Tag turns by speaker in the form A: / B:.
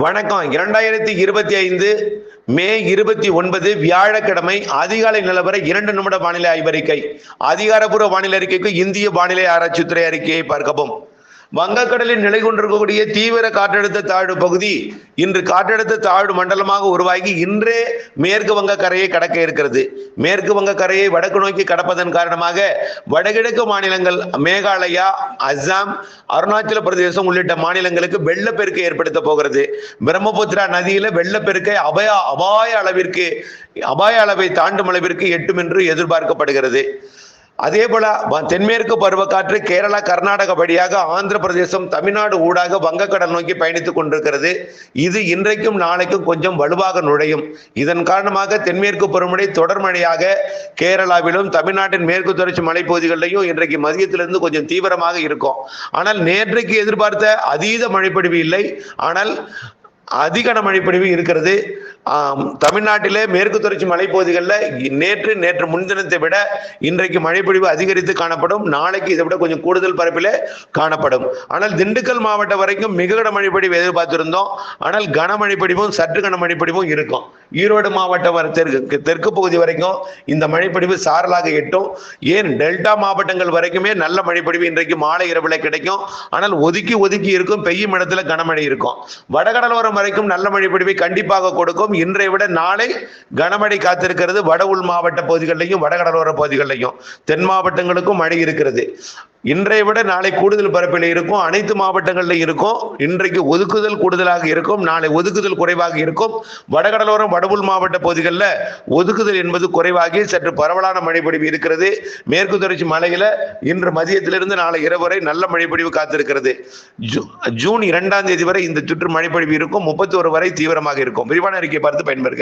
A: வணக்கம். 2025 மே 29 வியாழக்கிழமை அதிகாலை நிலவர 2 நிமிட வானிலை ஆய்வறிக்கை. அதிகாரப்பூர்வ வானிலை அறிக்கைக்கு இந்திய வானிலை ஆராய்ச்சித்துறை அறிக்கையை பார்க்கவும். வங்கக்கடலில் நிலை கொண்டிருக்கக்கூடிய தீவிர காற்றழுத்த தாழ்வு பகுதி இன்று காற்றழுத்த தாழ்வு மண்டலமாக உருவாகி இன்றே மேற்கு வங்க கரையை கடக்க இருக்கிறது. மேற்கு வங்க கரையை வடக்கு நோக்கி கடப்பதன் காரணமாக வடகிழக்கு மாநிலங்கள் மேகாலயா, அஸ்ஸாம், அருணாச்சல பிரதேசம் உள்ளிட்ட மாநிலங்களுக்கு வெள்ளப்பெருக்கை ஏற்படுத்த போகிறது. பிரம்மபுத்திரா நதியில வெள்ளப்பெருக்கை அபாய அளவை தாண்டும் அளவிற்கு எட்டும் என்று எதிர்பார்க்கப்படுகிறது. அதே போல தென்மேற்கு பருவக்காற்று கேரளா, கர்நாடகா வழியாக ஆந்திர பிரதேசம், தமிழ்நாடு ஊடாக வங்கக்கடல் நோக்கி பயணித்துக் கொண்டிருக்கிறது. இது இன்றைக்கும் நாளைக்கும் கொஞ்சம் வலுவாக நுழையும். இதன் காரணமாக தென்மேற்கு பருவமழை தொடர் மழையாக கேரளாவிலும் தமிழ்நாட்டின் மேற்கு தொடர்ச்சி மலைப்பகுதிகளிலையும் இன்றைக்கு மதியத்திலிருந்து கொஞ்சம் தீவிரமாக இருக்கும். ஆனால் நேற்றைக்கு எதிர்பார்த்த அதீத மழைப்பொழிவு இல்லை, ஆனால் அதிக மழைப்பொழிவு இருக்கிறது. தமிழ்நாட்டிலே மேற்கு தொடர்ச்சி மலைப்பகுதிகளில் நேற்று முன்தினத்தை விட இன்றைக்கு மழைப்பொழிவு அதிகரித்து காணப்படும். நாளைக்கு இதை விட கொஞ்சம் கூடுதல் பரப்பிலே காணப்படும். ஆனால் திண்டுக்கல் மாவட்டம் வரைக்கும் மிக கனமழைப்பொழிவு எதிர்பார்த்திருந்தோம். ஆனால் கனமழைப்பொழிவும் சற்று கனமழைப்பொழிவும் இருக்கும். ஈரோடு மாவட்டம் தெற்கு பகுதி வரைக்கும் இந்த மழைப்பொழிவு சாரலாக எட்டும். ஏன் டெல்டா மாவட்டங்கள் வரைக்குமே நல்ல மழைப்பொழிவு இன்றைக்கு மாலை இரவுல கிடைக்கும். ஆனால் ஒதுக்கி இருக்கும், பெய்யும் இடத்துல கனமழை இருக்கும். வடகடலோரம் வரைக்கும் நல்ல மழைப்பொழிவை கண்டிப்பாக கொடுக்கும். இன்றைய விட நாளை கனமழை காத்திருக்கிறது. வட உள் மாவட்ட பகுதிகளிலையும் வடகடலோர பகுதிகளிலையும் தென் மாவட்டங்களுக்கும் மழை இருக்கிறது. இன்றைய விட நாளை கூடுதல் பரப்பில் இருக்கும். அனைத்து மாவட்டங்களிலும் இருக்கும். இன்றைக்கு ஒதுக்குதல் கூடுதலாக இருக்கும், நாளை ஒதுக்குதல் குறைவாக இருக்கும். வடகடலோரம் வடவுள் மாவட்ட பகுதிகளில் ஒதுக்குதல் என்பது குறைவாகி சற்று பரவலான மழைப்பொழிவு இருக்கிறது. மேற்கு தொடர்ச்சி மலையில இன்று மதியத்திலிருந்து நாளை இரவு வரை நல்ல மழைப்பொழிவு காத்திருக்கிறது. ஜூன் 2ஆம் தேதி வரை இந்த சுற்று மழைப்பொழிவு இருக்கும். 31 வரை தீவிரமாக இருக்கும். விரிவான அறிக்கை பார்த்து பயன்பெறுக.